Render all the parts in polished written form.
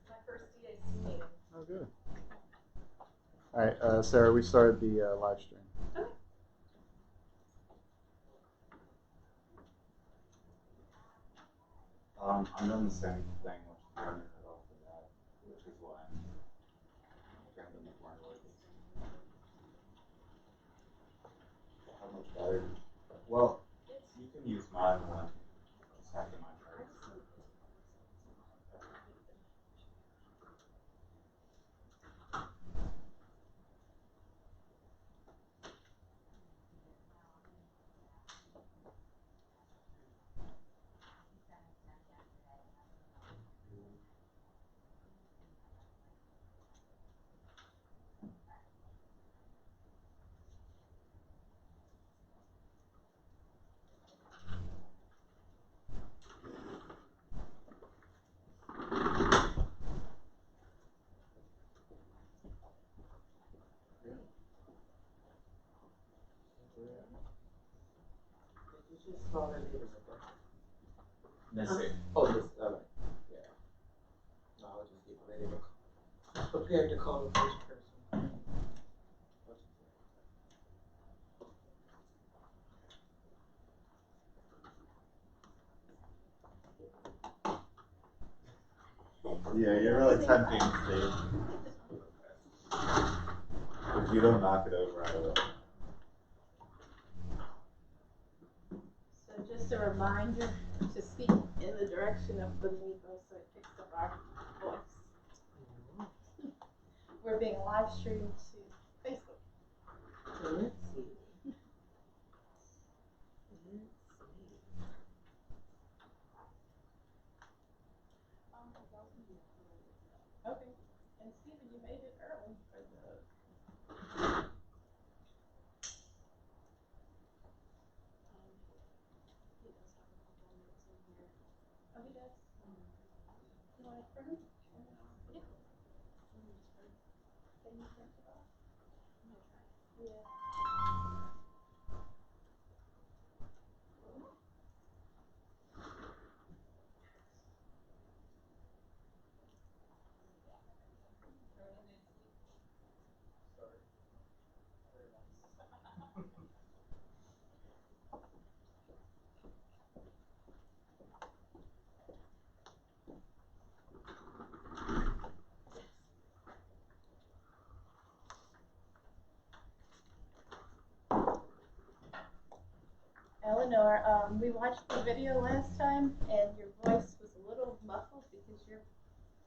My first DAC meeting. Oh, good. All right, Sarah, we started the live stream. Okay. I'm doing the same thing, which is turning it off of that, which is why I'm trying to make more noises. How much better? Well, you can use mine one second I try. Missing. Oh, this, yeah. No, I was just getting ready to prepare to call the first person. Yeah, you're really tempting, Steve. If you don't knock it over, I will. So just a reminder to speak in the direction of the Mevo so it picks up our voice. We're being live streamed to Facebook. So let's see. Okay. And Stephen, you made it early for the. He does have a couple of notes in here. Oh, he does? You want it for him? Yeah. Can you print it off? I'm gonna try. Yeah. Eleanor, we watched the video last time, and your voice was a little muffled because your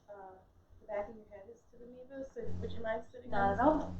the back of your head is to the Mevo. So would you mind sitting? Not at all.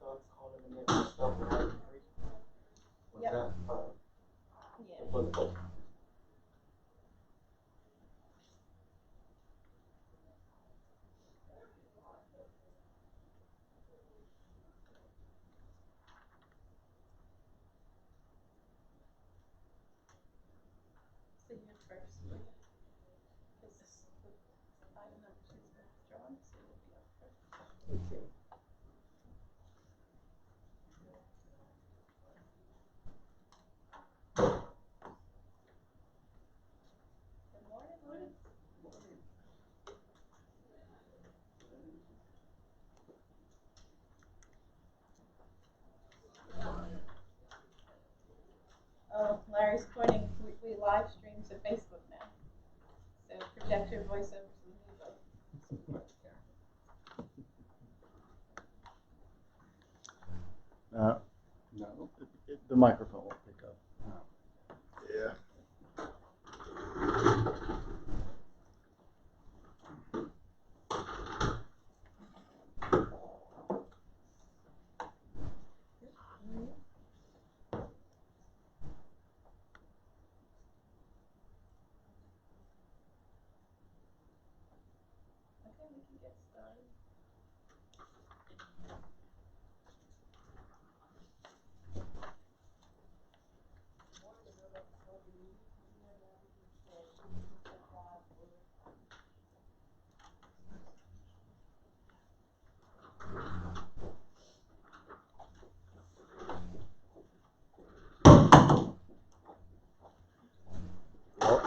starts calling the name stuff on item 3. Was Yep. that, Yeah. was it? So you're first, because item number 2 is withdrawn, so you'll be up first. Okay. Good morning, Louis. Oh, Larry's pointing, we live stream to Facebook now. So project your voice over to the Mevo. No, the microphone won't pick up. Yeah. Okay, we can get started.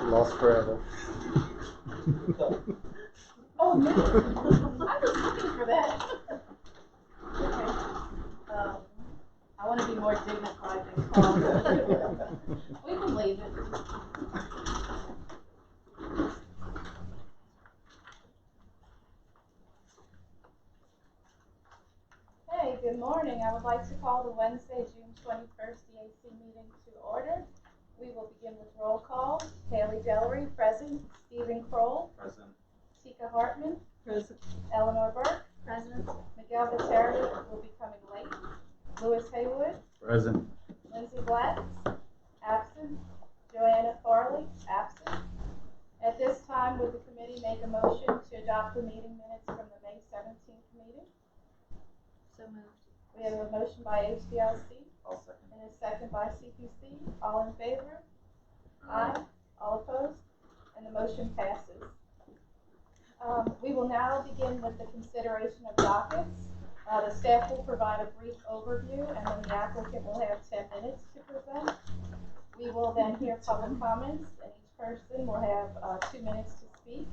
Lost forever. Oh, no. I was looking for that. Okay. I want to be more dignified than called. We can leave it. Hey, good morning. I would like to call the Wednesday, June 21st EAC meeting to order. We will begin with roll call. Haley Dellery, present. Stephen Kroll. Present. Tika Hartman. Present. Eleanor Burke. Present. Miguel Bateri will be coming late. Louis Haywood. Present. Lindsay Blatz. Absent. Joanna Farley. Absent. At this time, would the committee make a motion to adopt the meeting minutes from the May 17th meeting? So moved. We have a motion by HDLC I'll second. and a second by CPC. All in favor? Aye. All opposed? And the motion passes. We will now begin with the consideration of dockets. The staff will provide a brief overview, and then the applicant will have 10 minutes to present. We will then hear public comments, and each person will have 2 minutes to speak.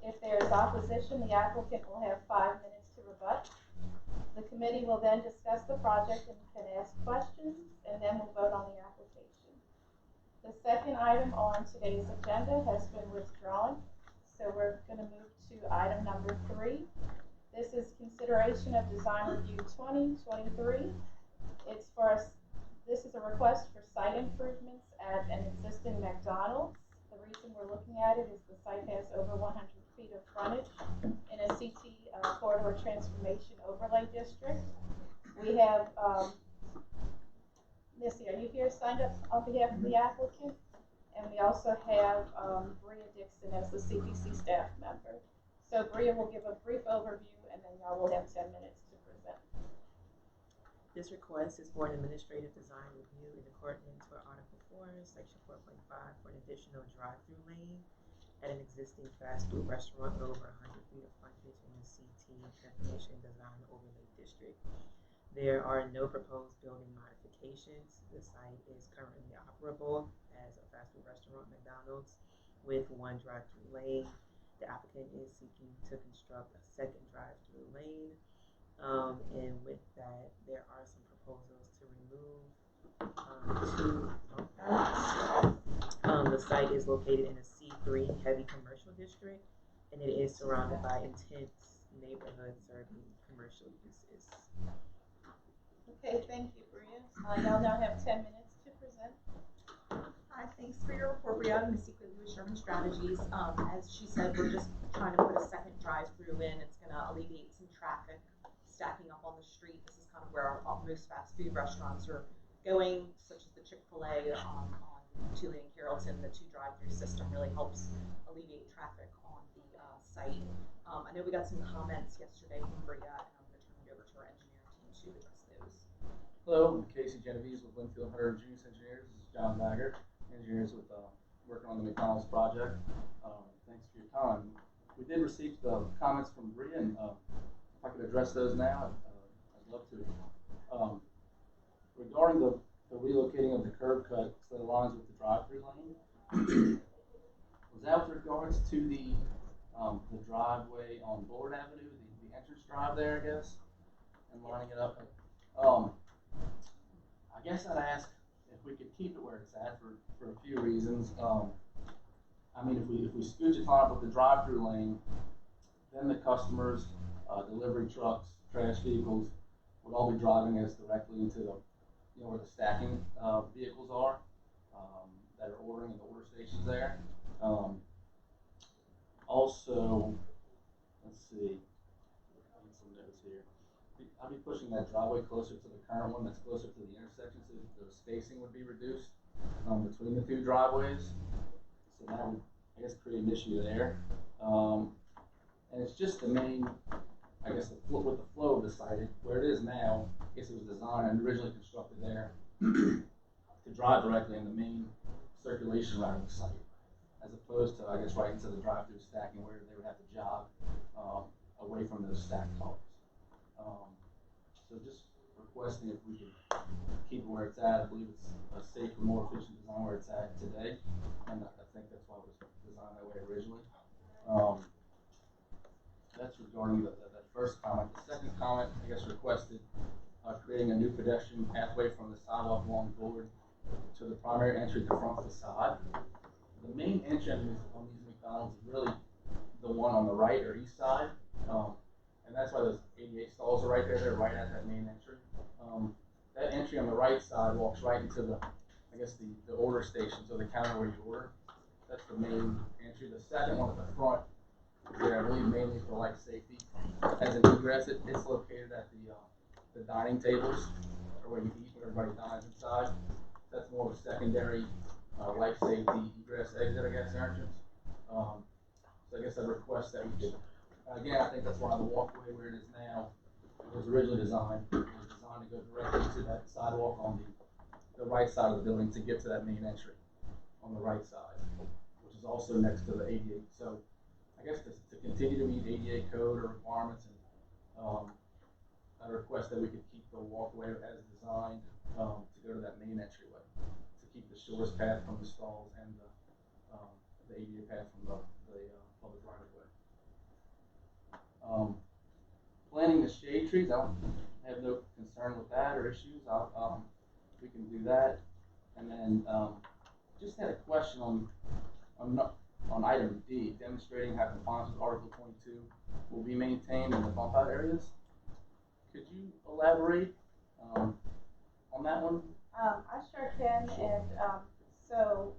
If there is opposition, the applicant will have 5 minutes to rebut. The committee will then discuss the project and can ask questions, and then we'll vote on the application. The second item on today's agenda has been withdrawn, so we're going to move to item number 3. This is consideration of design review 2023. This is a request for site improvements at an existing McDonald's. The reason we're looking at it is the site has over 100 feet of frontage in a CT corridor transformation overlay district. We have Missy, are you here signed up on behalf of the applicant? And we also have Bria Dixon as the CPC staff member. So Bria will give a brief overview, and then y'all will have 10 minutes to present. This request is for an administrative design review in accordance with Article 4, Section 4.5 for an additional drive-through lane at an existing fast food restaurant with over 100 feet of frontage in the CT Transformation Design Overlay District. There are no proposed building modifications. The site is currently operable as a fast food restaurant, McDonald's, with 1 drive-through lane. The applicant is seeking to construct a second drive-through lane. And with that, there are some proposals to remove 2 bump outs. The site is located in a C3 heavy commercial district, and it is surrounded by intense neighborhood serving commercial uses. Okay, thank you, Bria. Y'all now have 10 minutes to present. Hi, thanks for your report, Bria. I'm Missy Quigley with Sherman Strategies. As she said, we're just trying to put a second drive-through in. It's going to alleviate some traffic stacking up on the street. This is kind of where most fast food restaurants are going, such as the Chick-fil-A on Tulane and Carrollton. The 2 drive-through system really helps alleviate traffic on the site. I know we got some comments yesterday from Bria, and I'm going to turn it over to our engineering team to address those. Hello, I'm Casey Genovese with Winfield Hunter Juice Engineers. This is John Bagger, engineers with working on the McDonald's project. Thanks for your time. We did receive the comments from Bria, and if I could address those now, I'd love to. Regarding the relocating of the curb cut so that aligns with the drive-through lane, was that with regards to the driveway on Bullard Avenue, the entrance drive there, I guess, and lining it up? I guess I'd ask if we could keep it where it's at for a few reasons. I mean, if we scooch it line up with the drive-through lane, then the customers, delivery trucks, trash vehicles would all be driving us directly into the, where the stacking vehicles are that are ordering in the order stations there. Also, let's see, I need some notes here. I'll be pushing that driveway closer to the current one that's closer to the intersection, so the spacing would be reduced between the 2 driveways. So that would, I guess, create an issue there. And it's just the main, I guess, with the flow of the site, where it is now, I guess it was designed and originally constructed there to drive directly in the main circulation route of the site, as opposed to, I guess, right into the drive-through stacking where they would have to jog away from those stacked cars. So just requesting if we could keep it where it's at. I believe it's a safer, more efficient design where it's at today, and I think that's why it was designed that way originally. That's regarding that first comment. The second comment, I guess, requested creating a new pedestrian pathway from the sidewalk along Bullard to the primary entry at the front facade. The main entry on these McDonald's is really the one on the right or east side, and that's why those 88 stalls are right there. They're right at that main entry. That entry on the right side walks right into the, I guess, the order station, so the counter where you order. That's the main entry. The second one at the front, I believe mainly for life safety. As an egress, it's located at the dining tables, or where you eat, where everybody dines inside. That's more of a secondary life safety egress exit, I guess, entrance. So I guess I'd request that we could, again, I think that's why the walkway where it is now was originally designed. It was designed to go directly to that sidewalk on the right side of the building to get to that main entry on the right side, which is also next to the ADA. So I guess to continue to meet ADA code or requirements, and I request that we could keep the walkway as designed to go to that main entryway, to keep the shortest path from the stalls and the ADA path from the public right of way. Planting the shade trees, I have no concern with that or issues. We can do that. And then just had a question on item D, demonstrating how compliance with Article 22 will be maintained in the bump out areas. Could you elaborate on that one? I sure can, and so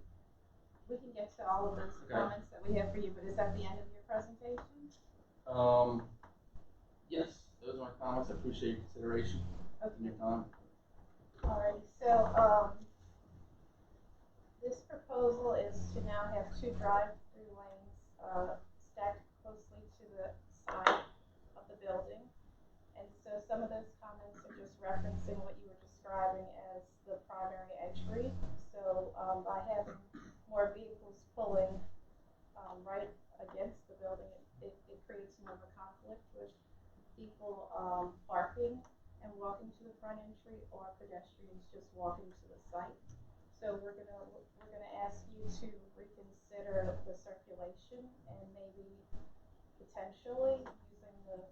we can get to all of those comments that we have for you, but is that the end of your presentation? Yes, those are my comments. I appreciate your consideration and your time. Alrighty, so this proposal is to now have 2 drive-through lanes stacked closely to the side of the building. And so some of those comments are just referencing what you were describing as the primary entry. So by having more vehicles pulling right against the building, it creates more of a conflict with people parking and walking to the front entry, or pedestrians just walking to the site. So we're gonna ask you to reconsider the circulation and maybe potentially using the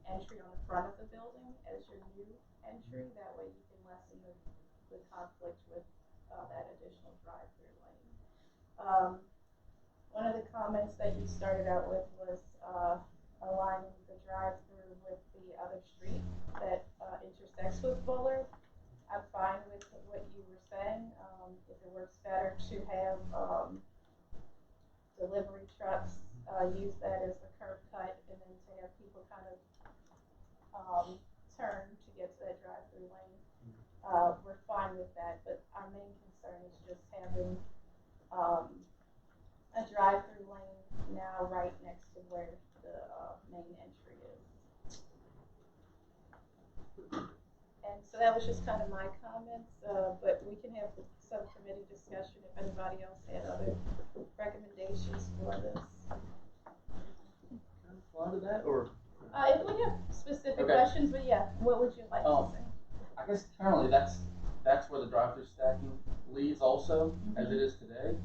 entry on the front of the building as your new entry. That way you can lessen the conflict with that additional drive-through lane. One of the comments that you started out with was aligning the drive-through with the other street that intersects with Bullard. I'm fine with what you were saying. If it works better to have delivery trucks use that as the curb cut, and then to have people kind of having, a drive-through lane now right next to where the, main entry is. And so that was just kind of my comments, but we can have subcommittee discussion if anybody else had other recommendations for this. Can I respond to that, or? If we have specific Okay. questions, but yeah, what would you like to say? I guess currently that's where the drive-through stacking leads also, as it is today.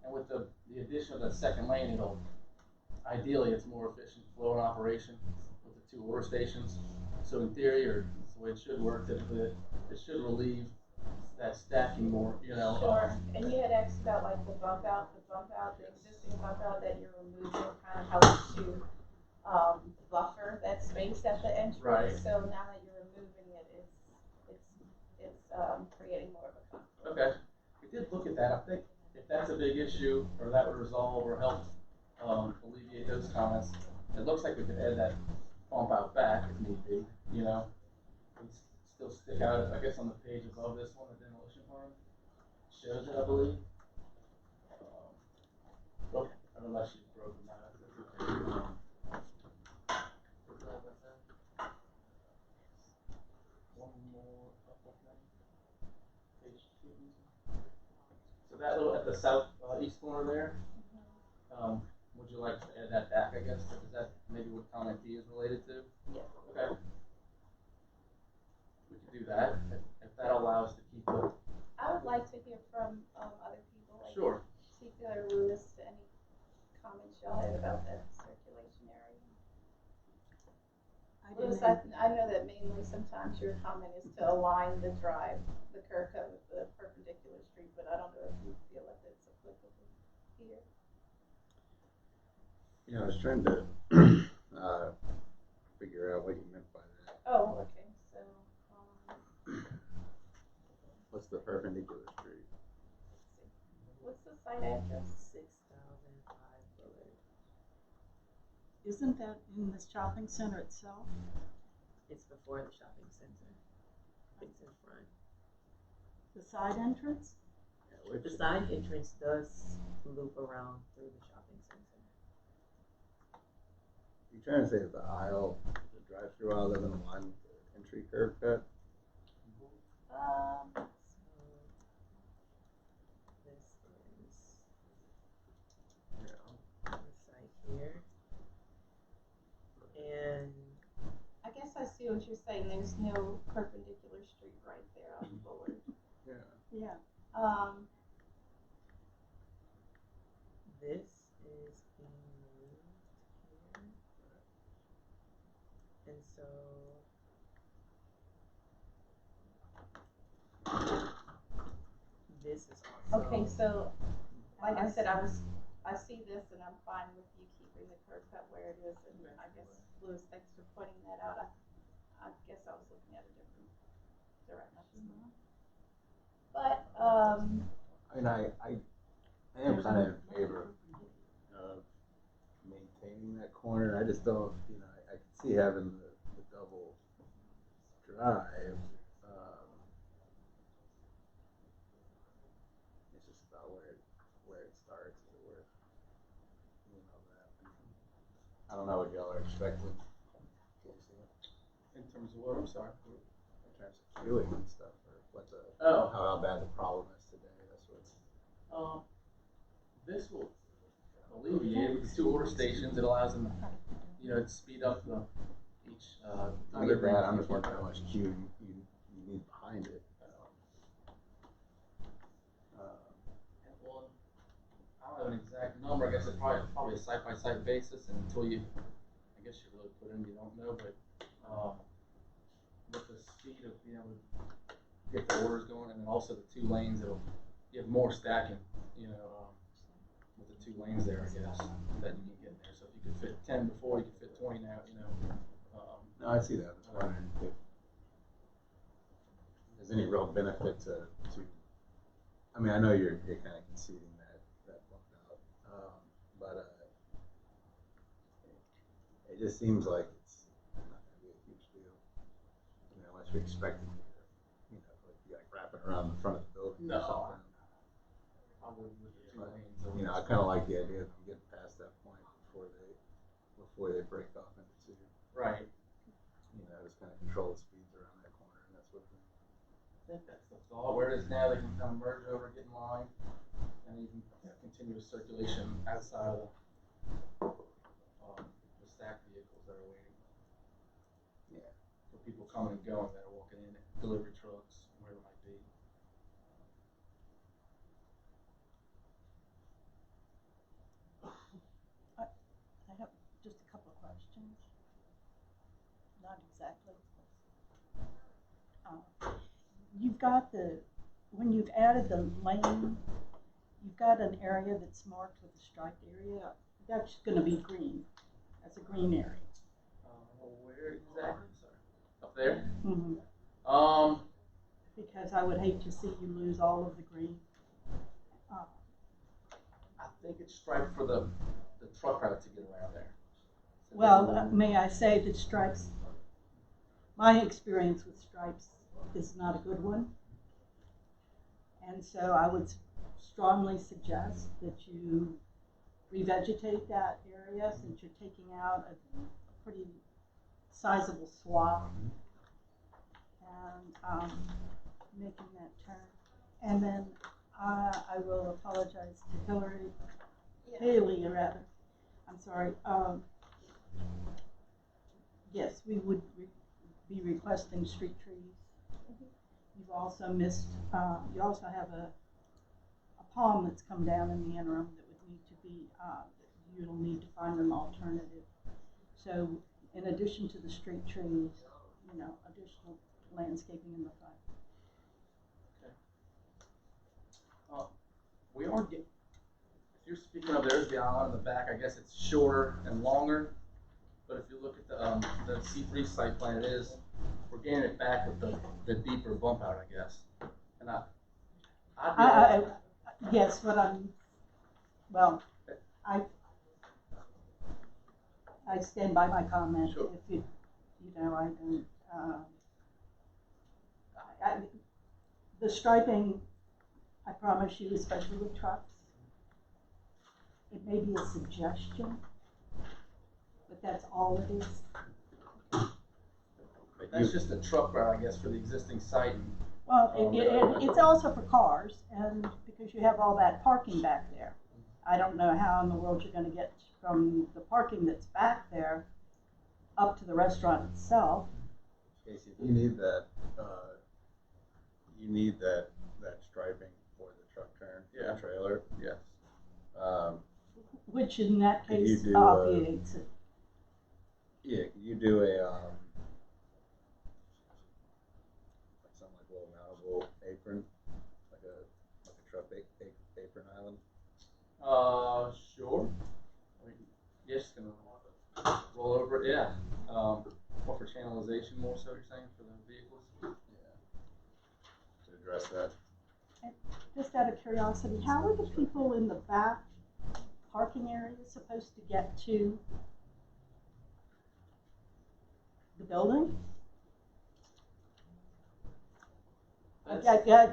And with the addition of that second lane, ideally it's more efficient flow and operation with the two order stations. So in theory, or the way it should work, typically it should relieve that stacking more, Sure, and you had asked about like the bump out, the existing bump out that you're removing kind of helps to, buffer that space at the entrance. Right. So now that you're removing it, it's creating more of a conflict. Okay, we did look at that. I think if that's a big issue, or that would resolve or help alleviate those comments, it looks like we could add that bump out back if need be. It'd still stick out. I guess on the page above this one, the demolition plan shows it, I believe. Unless she's broken that. That's okay. One more up, I think. Page 2. So that little at the south east corner there, would you like to add that back, I guess? Is that maybe what comment D is related to? Yeah. Okay. We can do that if that allows to keep the. I would like to hear from other people, like Sure. Tika or Lewis, any comments y'all had about that circulation area. Lewis, I know that mainly sometimes your comment is to align the curb cut with the perpendicular street, but I don't know if you feel like that's applicable here. Yeah, I was trying to figure out what you meant by that. Oh, okay, so, What's the perpendicular street? what's the site address? 6005 Bullard. Isn't that in the shopping center itself? It's before the shopping center. It's in front. The side entrance? Yeah, The side entrance does loop around through the shopping center. You trying to say the aisle, the drive-through aisle doesn't align with the entry curb cut? So this is Yeah. the site here. And I guess I see what you're saying, there's no perpendicular street right there on Bullard. Yeah. Yeah. this is being moved here. And so this is also Okay, so, like I said, I see this and I'm fine with you keeping the curb cut where it is, and I guess, Louis, thanks for pointing that out. I guess I was looking at a different direction. But, I mean, I am kind of in favor of maintaining that corner. I just don't, I can see having the double drive. It's just about where it starts, or that. I don't know what y'all are expecting. In terms of what? I'm sorry. In terms of queuing and stuff, or what how bad the problem is today. That's what. This will alleviate it with the two order stations. It allows them, to speed up each. I get that. I'm just wondering how much queue you need behind it. Well, I don't have an exact number. I guess it's probably a site-by-site basis, and until you really put in, you don't know. But with the speed of being able to get the orders going, and then also the two lanes, you have more stacking. With the two lanes there, I guess that you can get there. So if you could fit 10 before, you could fit 20 now. No, I see that. I was wondering if there's any real benefit to. I mean, I know you're kind of conceding that bump out, but it just seems like it's not going to be a huge deal, unless you're expecting, like wrapping around the front of the building. No. Or something. you know, I kind of like the idea of them getting past that point before they break off into two. Right. You know, just kind of control the speeds around that corner and that sort of thing. I think that's the thought. Where it is now, they can kind of merge over, get in line, and you can continue circulation outside of the stacked vehicles that are waiting. Yeah. For people coming and going that are walking in, delivery trucks, wherever it might be. I have just a couple of questions. Not exactly. You've got when you've added the lane, you've got an area that's marked with a striped area. That's going to be green. That's a green area. Where exactly? Sorry. Up there? Mm-hmm. Because I would hate to see you lose all of the green. I think it's striped for the truck route to get around there. So Well, may I say that stripes, my experience with stripes is not a good one. And so I would strongly suggest that you revegetate that area since you're taking out a pretty sizable swath and making that turn. And then I will apologize to Haley, rather. I'm sorry. Yes, we would be requesting street trees. You've also missed, you also have a palm that's come down in the interim that would need to be, you'll need to find an alternative. So in addition to the street trees, you know, additional landscaping in the front. Okay. We are getting, if you're speaking of there's the island in the back, I guess it's shorter and longer. But if you look at the C3 site plan, we're getting it back with the deeper bump out, I guess. And yes, but I stand by my comment. Sure. If I don't, the striping, I promise you, especially with trucks, it may be a suggestion, but that's all it is. that's just a truck route, I guess, for the existing site. Well, it's also for cars, and because you have all that parking back there. I don't know how in the world you're going to get from the parking that's back there up to the restaurant itself. Casey, if you need that, that striping for the truck turn, for the trailer. Yes. Which in that Could you case do, obviates it. Yeah, can you do a something like a little mountable apron, like a truck apron island? Sure. I mean, yes, gonna roll over it. Yeah. More for channelization, more so you're saying for the vehicles. Yeah. To address that. And just out of curiosity, how are the people in the back parking area supposed to get to the building? I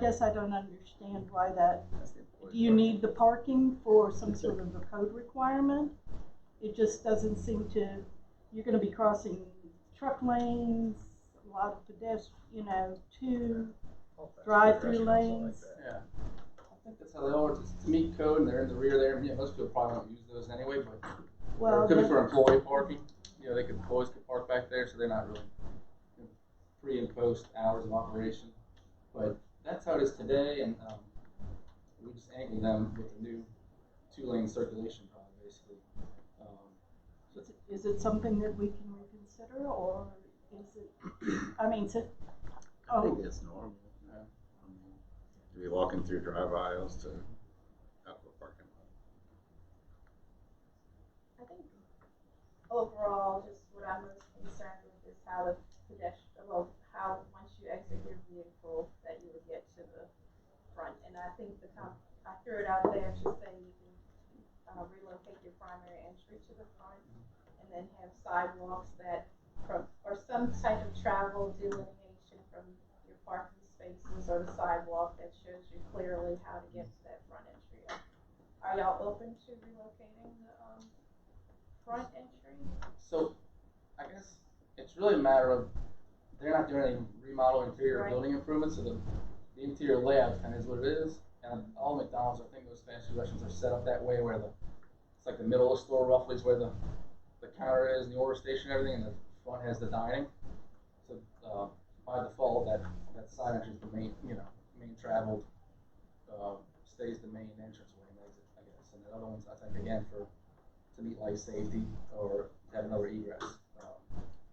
guess I don't understand why that. Do you need the parking for some sort of a code requirement? It just doesn't seem to. You're going to be crossing truck lanes, a lot of pedestrian, two drive-through lanes. Yeah. I think that's how they are. It's to meet code, and they're in the rear there. Yeah, most people probably don't use those anyway, but Well, it could be for employee parking. You know, employees could park back there, so they're not really pre and post hours of operation. But that's how it is today, and we just angled them with the new 2-lane circulation drive, basically. Is it something that we can reconsider, or is it? I mean, I think it's normal. Yeah. I mean, to be walking through drive aisles to out to a parking lot. I think overall, just what I'm most concerned with is how the how once you exit your vehicle that you would get to the front. And I think I threw it out there just saying you can relocate your primary entry to the front and then have sidewalks or some type of travel delineation from your parking spaces or the sidewalk that shows you clearly how to get to that front entry. Are y'all open to relocating the, front entry? So, I guess it's really a matter of, they're not doing any remodel interior Right. building improvements, so the interior layout kind of is what it is. And all McDonald's, I think those fast food restaurants are set up that way where it's like the middle of the store roughly is where the counter is and the order station and everything, and the front has the dining. So, by default, that signage is the main traveled, stays the main entranceway and exit, I guess. And the other ones, I think, again, to meet life safety or have another egress,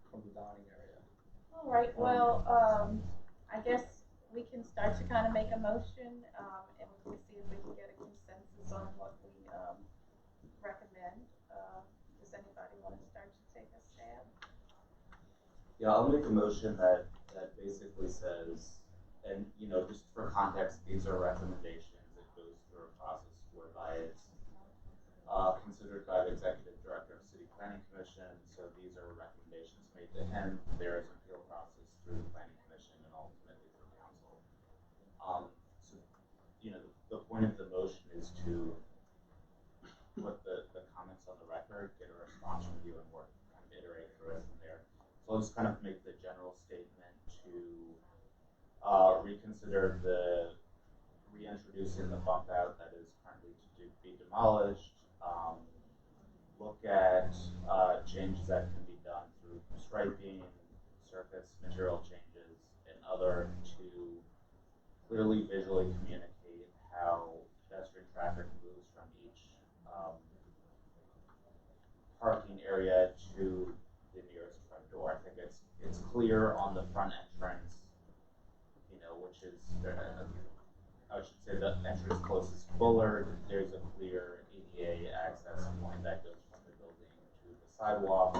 from the dining area. All right, well, I guess we can start to kind of make a motion, and we can see if we can get a consensus on what we, recommend. Does anybody want to start to take a stab? Yeah, I'll make a motion that basically says, and just for context, these are recommendations. It goes through a process whereby it's considered by the executive director of City Planning Commission. So these are recommendations made to him. There is an appeal process through the Planning Commission and ultimately through council. So the point of the motion is to put the comments on the record, get a response from you, and work kind of iterate through it from there. So I'll just kind of make the general statement to reconsider the reintroducing the bump out that is currently to be demolished. Look at changes that can be done through striping, surface material changes, and other to clearly visually communicate how pedestrian traffic moves from each parking area to the nearest front door. I think it's clear on the front entrance, which is, I should say the entrance closest to Bullard. There's a clear ADA access point that goes from the building to the sidewalk.